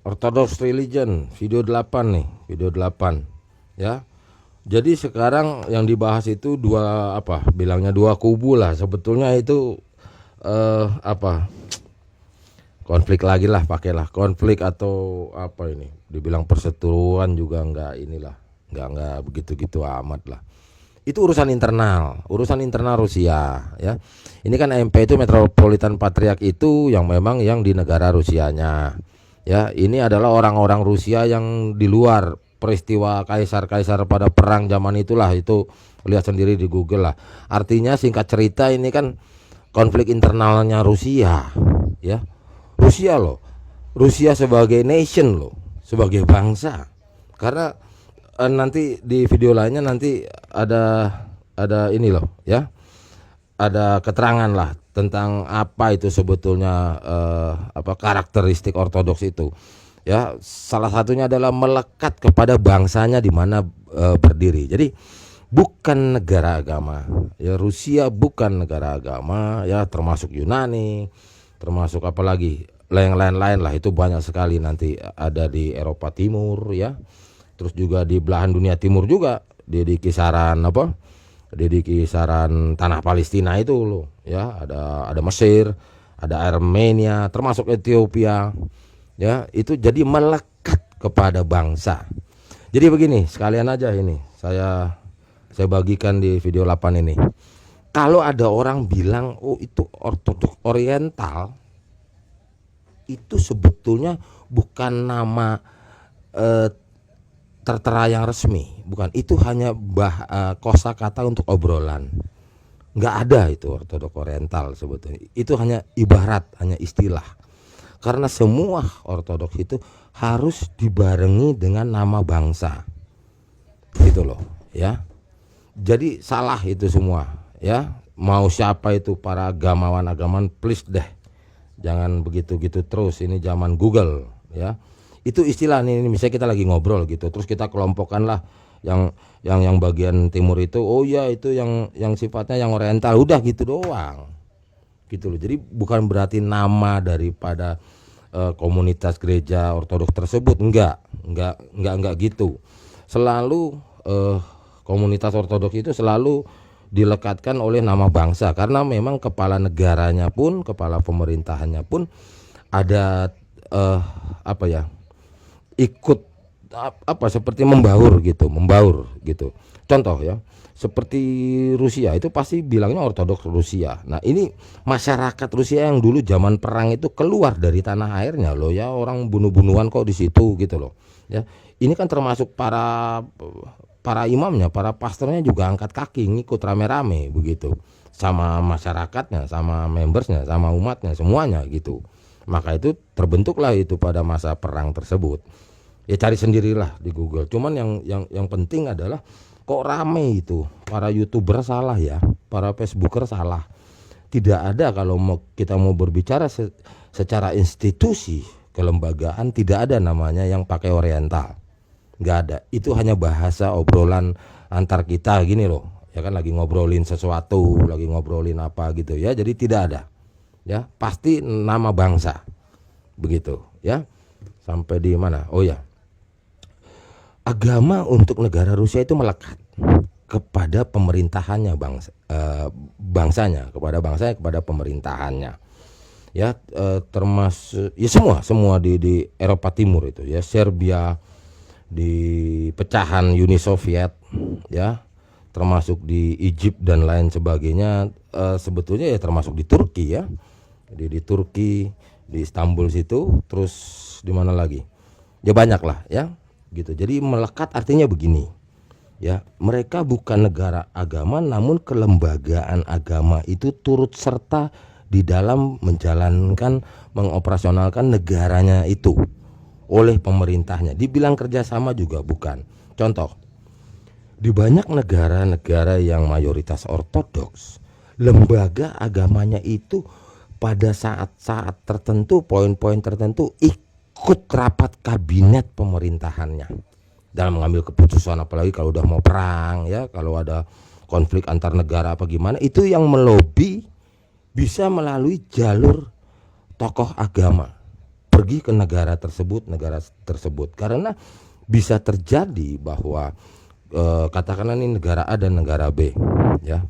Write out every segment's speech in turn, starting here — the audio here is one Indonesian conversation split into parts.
Orthodox Religion video 8 nih, video 8 ya. Jadi sekarang yang dibahas itu bilangnya dua kubu lah. Sebetulnya itu konflik lagi lah, pakailah konflik atau apa ini. Dibilang perseteruan juga enggak enggak begitu-gitu amat lah. Itu urusan internal Rusia ya. Ini kan MP itu Metropolitan Patriarch itu yang memang yang di negara Rusianya. Ya, ini adalah orang-orang Rusia yang di luar peristiwa kaisar-kaisar pada perang zaman itulah, itu lihat sendiri di Google lah. Artinya singkat cerita ini kan konflik internalnya Rusia ya. Rusia sebagai nation loh, sebagai bangsa. Karena nanti di video lainnya nanti ada ini loh ya. Ada keterangan lah tentang apa itu sebetulnya karakteristik ortodoks itu. Ya, salah satunya adalah melekat kepada bangsanya di mana berdiri. Jadi bukan negara agama. Ya, Rusia bukan negara agama ya, termasuk Yunani, termasuk apalagi lain-lain lah, itu banyak sekali nanti ada di Eropa Timur ya. Terus juga di belahan dunia timur juga di kisaran di kisaran tanah Palestina itu loh ya, ada Mesir, ada Armenia, termasuk Ethiopia ya. Itu jadi melekat kepada bangsa. Jadi begini, sekalian aja ini saya bagikan di video 8 ini. Kalau ada orang bilang oh itu ortodoks oriental, itu sebetulnya bukan nama tertera yang resmi, bukan. Itu hanya kosakata untuk obrolan. Nggak ada itu ortodoks oriental sebetulnya. Itu hanya ibarat, hanya istilah. Karena semua ortodoks itu harus dibarengi dengan nama bangsa. Gitu loh, ya. Jadi salah itu semua, ya. Mau siapa itu para agamawan, please deh. Jangan begitu-gitu terus, ini zaman Google, ya. Itu istilah nih, misalnya kita lagi ngobrol gitu, terus kita kelompokkan lah yang bagian timur itu, oh ya itu yang sifatnya yang oriental, udah gitu doang, gitu loh. Jadi bukan berarti nama daripada komunitas gereja ortodoks tersebut, enggak gitu. Selalu komunitas ortodoks itu selalu dilekatkan oleh nama bangsa, karena memang kepala negaranya pun, kepala pemerintahannya pun ada ikut seperti membaur gitu. Contoh ya, seperti Rusia itu pasti bilangnya ortodoks Rusia. Nah, ini masyarakat Rusia yang dulu zaman perang itu keluar dari tanah airnya loh ya, orang bunuh-bunuhan kok di situ gitu loh. Ya, ini kan termasuk para imamnya, para pastornya juga angkat kaki ngikut rame-rame begitu. Sama masyarakatnya, sama membersnya, sama umatnya, semuanya gitu. Maka itu terbentuklah itu pada masa perang tersebut. Ya cari sendirilah di Google. Cuman yang penting adalah kok rame itu. Para YouTuber salah ya, para Facebooker salah. Tidak ada, kalau kita mau berbicara secara institusi kelembagaan, tidak ada namanya yang pakai oriental. Nggak ada. Itu hanya bahasa obrolan antar kita gini loh. Ya kan, lagi ngobrolin sesuatu, lagi ngobrolin apa gitu ya. Jadi tidak ada. Ya, pasti nama bangsa. Begitu, ya. Sampai di mana? Oh ya. Agama untuk negara Rusia itu melekat kepada pemerintahannya, bangsanya, kepada pemerintahannya. Ya, termasuk ya semua di Eropa Timur itu ya, Serbia, di pecahan Uni Soviet ya, termasuk di Egypt dan lain sebagainya, sebetulnya ya termasuk di Turki ya. Di Turki, di Istanbul situ, terus di mana lagi? Ya banyak lah ya. Gitu. Jadi melekat artinya begini. Ya, mereka bukan negara agama, namun kelembagaan agama itu turut serta di dalam menjalankan, mengoperasionalkan negaranya itu oleh pemerintahnya. Dibilang kerjasama juga bukan. Contoh, di banyak negara-negara yang mayoritas ortodoks, lembaga agamanya itu pada saat-saat tertentu, poin-poin tertentu ikut rapat kabinet pemerintahannya dalam mengambil keputusan, apalagi kalau udah mau perang ya, kalau ada konflik antar negara apa gimana, itu yang melobi bisa melalui jalur tokoh agama. pergi ke negara tersebut karena bisa terjadi bahwa katakanlah ini negara A dan negara B, ya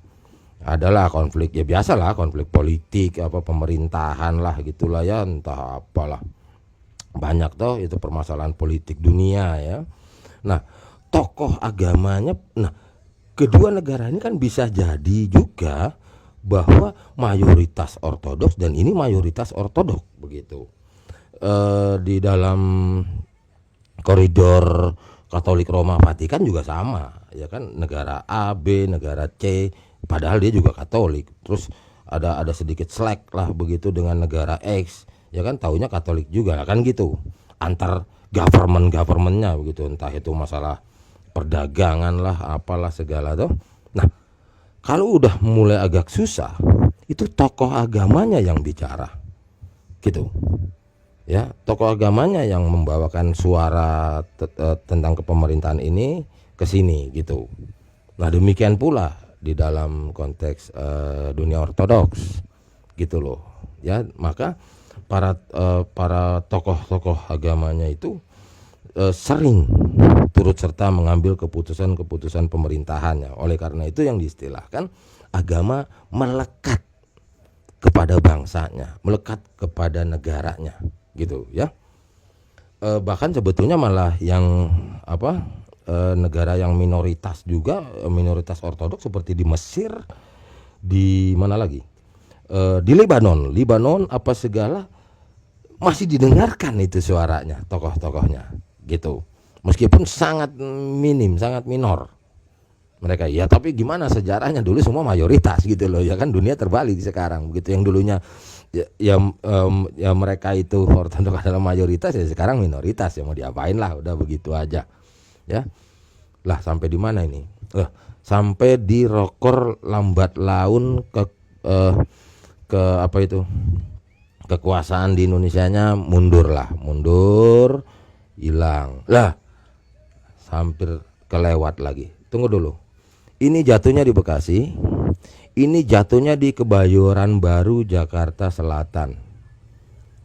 adalah konflik, ya biasalah konflik politik apa pemerintahan lah gitulah ya, entah apalah, banyak toh itu permasalahan politik dunia ya. Nah tokoh agamanya, nah kedua negara ini kan bisa jadi juga bahwa mayoritas ortodoks dan ini mayoritas ortodoks begitu. Di dalam koridor Katolik Roma Vatikan juga sama ya kan, negara A, B, negara C, padahal dia juga Katolik. Terus ada sedikit slack lah begitu dengan negara X, ya kan taunya Katolik juga kan gitu. Antar governmentnya begitu, entah itu masalah perdagangan lah apalah segala tuh. Nah, kalau udah mulai agak susah, itu tokoh agamanya yang bicara. Gitu. Ya, tokoh agamanya yang membawakan suara tentang kepemerintahan ini ke sini gitu. Nah, demikian pula di dalam konteks dunia ortodoks gitu loh. Ya, maka para tokoh-tokoh agamanya itu sering turut serta mengambil keputusan-keputusan pemerintahannya. Oleh karena itu yang diistilahkan agama melekat kepada bangsanya, melekat kepada negaranya gitu ya. Bahkan sebetulnya malah yang negara yang minoritas juga, minoritas ortodoks seperti di Mesir, di mana lagi, di Libanon apa segala, masih didengarkan itu suaranya tokoh-tokohnya gitu, meskipun sangat minim, sangat minor mereka ya. Tapi gimana sejarahnya, dulu semua mayoritas gitu loh ya kan, dunia terbalik sekarang begitu. Yang dulunya ya mereka itu ortodoks adalah mayoritas, ya sekarang minoritas, ya mau diapain lah, udah begitu aja ya. Lah sampai di mana ini? Sampai di rokor lambat laun ke apa itu, kekuasaan di Indonesianya mundur, hilang lah, hampir kelewat lagi. Tunggu dulu, ini jatuhnya di Bekasi, ini jatuhnya di Kebayoran Baru Jakarta Selatan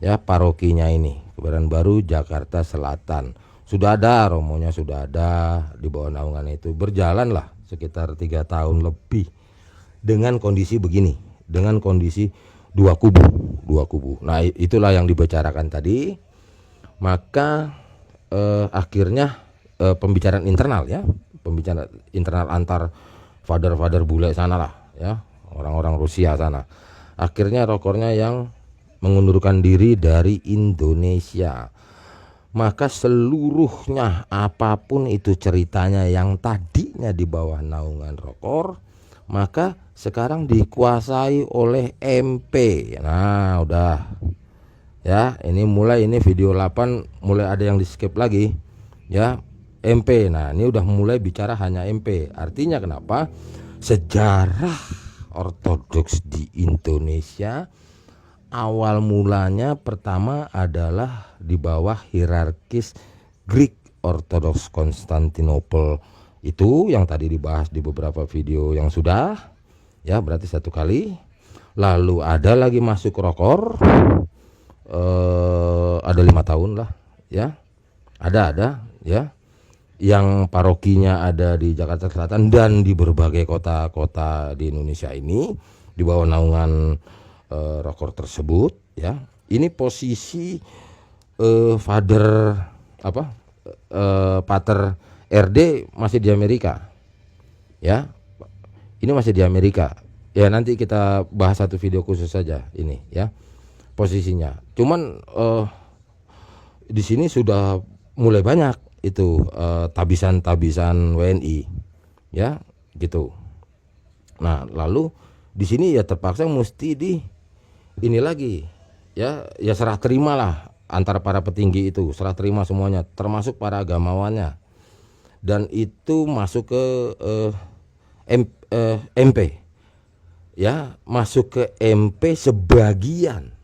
ya, parokinya ini Kebayoran Baru Jakarta Selatan. Sudah ada romonya, sudah ada di bawah naungan itu, berjalan lah sekitar 3 tahun lebih dengan kondisi begini, dengan kondisi dua kubu. Nah itulah yang dibicarakan tadi. Maka akhirnya pembicaraan internal ya, pembicaraan internal antar father bule sana lah ya, orang-orang Rusia sana. Akhirnya rokornya yang mengundurkan diri dari Indonesia. Maka seluruhnya apapun itu ceritanya yang tadinya di bawah naungan rokor, maka sekarang dikuasai oleh MP. Nah udah ya, ini video 8 mulai ada yang di skip lagi ya, MP. Nah ini udah mulai bicara hanya MP. Artinya kenapa? Sejarah ortodoks di Indonesia awal mulanya pertama adalah di bawah hierarkis Greek Orthodox Konstantinopel, itu yang tadi dibahas di beberapa video yang sudah ya, berarti 1 kali. Lalu ada lagi masuk rokor, ada 5 tahun lah ya, ada ya, yang parokinya ada di Jakarta Selatan dan di berbagai kota-kota di Indonesia ini di bawah naungan rokor tersebut ya. Ini posisi Pater RD masih di Amerika ya, ini masih di Amerika ya. Nanti kita bahas satu video khusus saja ini ya posisinya. Cuman di sini sudah mulai banyak itu tabisan WNI ya gitu. Nah lalu di sini ya terpaksa mesti ini lagi ya serah terima lah antara para petinggi itu, serah terima semuanya termasuk para agamawannya, dan itu masuk ke MP ya, masuk ke MP sebagian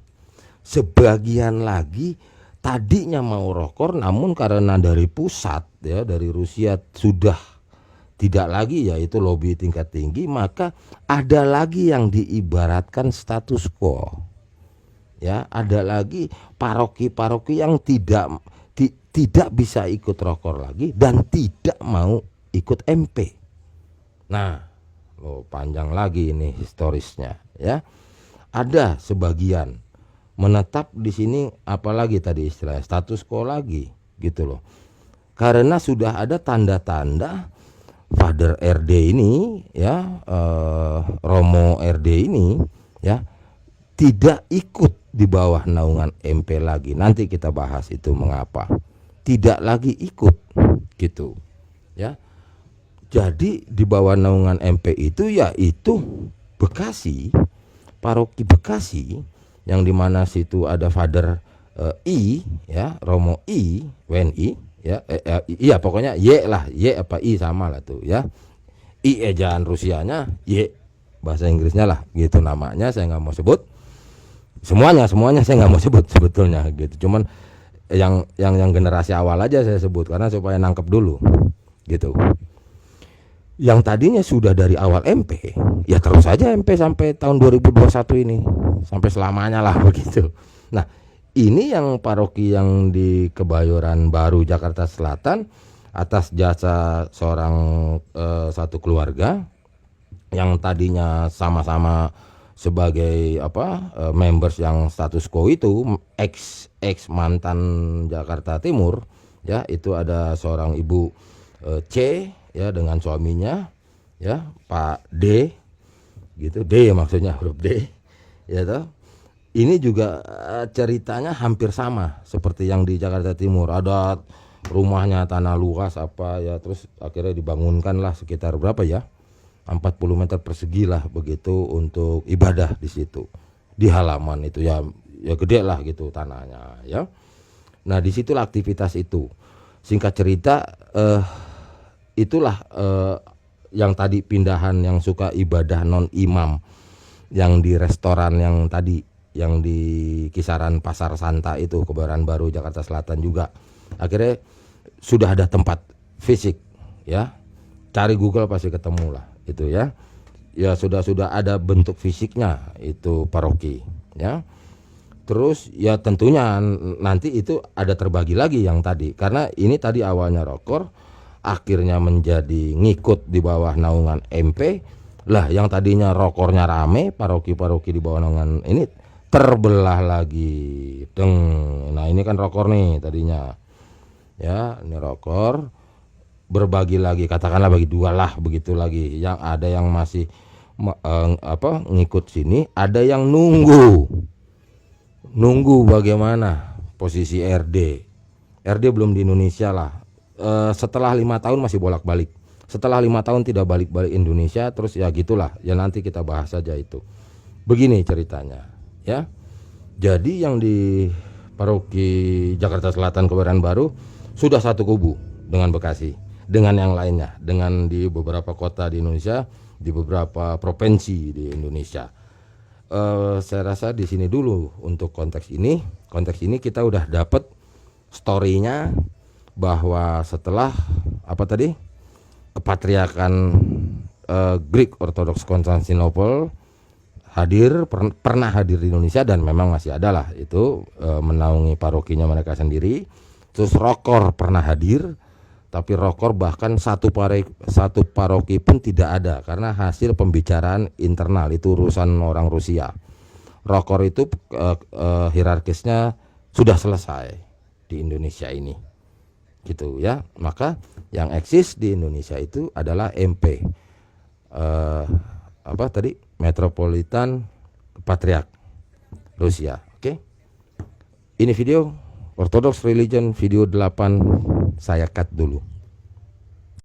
lagi tadinya mau rokor, namun karena dari pusat ya, dari Rusia sudah tidak lagi ya itu lobby tingkat tinggi, maka ada lagi yang diibaratkan status quo ya, ada lagi paroki-paroki yang tidak bisa ikut rokor lagi dan tidak mau ikut MP. Nah, panjang lagi ini historisnya, ya. Ada sebagian menetap di sini, apalagi tadi istilahnya status quo lagi, gitu loh. Karena sudah ada tanda-tanda Father RD ini, ya, Romo RD ini, ya, tidak ikut di bawah naungan MP lagi. Nanti kita bahas itu mengapa tidak lagi ikut, gitu, ya. Jadi di bawah naungan MP itu yaitu Bekasi, paroki Bekasi, yang dimana situ ada Father I, ya, Romo I, WNI, ya, iya pokoknya Y lah, Y apa I sama lah tuh, ya. I ejaan Rusianya, Y bahasa Inggrisnya lah, gitu namanya. Saya nggak mau sebut semuanya saya nggak mau sebut sebetulnya, gitu. Cuman yang generasi awal aja saya sebut karena supaya nangkep dulu, gitu. Yang tadinya sudah dari awal MP, ya terus saja MP sampai tahun 2021 ini, sampai selamanya lah begitu. Nah, ini yang paroki yang di Kebayoran Baru Jakarta Selatan atas jasa seorang satu keluarga yang tadinya sama-sama sebagai members yang status quo itu, ex mantan Jakarta Timur, ya, itu ada seorang ibu C, ya, dengan suaminya, ya, Pak D, gitu, D maksudnya huruf D, ya toh. Ini juga ceritanya hampir sama seperti yang di Jakarta Timur. Ada rumahnya tanah luas apa, ya, terus akhirnya dibangunkan lah sekitar berapa ya, 40 meter persegi lah begitu untuk ibadah di situ, di halaman itu, ya gede lah gitu tanahnya, ya. Nah, disitulah aktivitas itu. Singkat cerita, itulah yang tadi pindahan yang suka ibadah non imam yang di restoran yang tadi yang di kisaran Pasar Santa itu, Kebayoran Baru Jakarta Selatan juga. Akhirnya sudah ada tempat fisik, ya. Cari Google pasti ketemu lah itu, ya. Ya sudah ada bentuk fisiknya itu paroki, ya. Terus ya tentunya nanti itu ada terbagi lagi yang tadi, karena ini tadi awalnya rokor, akhirnya menjadi ngikut di bawah naungan MP lah. Yang tadinya rokornya rame, paroki-paroki di bawah naungan ini terbelah lagi, deng. Nah, ini kan rokor nih tadinya, ya, ini rokor berbagi lagi, katakanlah bagi dua lah begitu lagi. Yang ada yang masih ngikut sini, ada yang nunggu bagaimana posisi RD belum di Indonesia lah. Setelah 5 tahun masih bolak-balik, setelah 5 tahun tidak balik-balik Indonesia, terus ya gitulah, ya nanti kita bahas saja itu. Begini ceritanya, ya. Jadi yang di paroki Jakarta Selatan Kebayoran Baru sudah satu kubu dengan Bekasi, dengan yang lainnya, dengan di beberapa kota di Indonesia, di beberapa provinsi di Indonesia. Saya rasa di sini dulu untuk konteks ini kita udah dapat story-nya, bahwa setelah kepatriarkan Greek Orthodox Konstantinopel pernah hadir di Indonesia, dan memang masih ada lah itu, menaungi parokinya mereka sendiri. Terus rokor pernah hadir, tapi rokor bahkan satu paroki pun tidak ada karena hasil pembicaraan internal, itu urusan orang Rusia. Rokor itu hierarkisnya sudah selesai di Indonesia ini, gitu, ya. Maka yang eksis di Indonesia itu adalah MP, Metropolitan Patriark Rusia. Oke. Ini video Orthodox Religion video 8 saya cut dulu.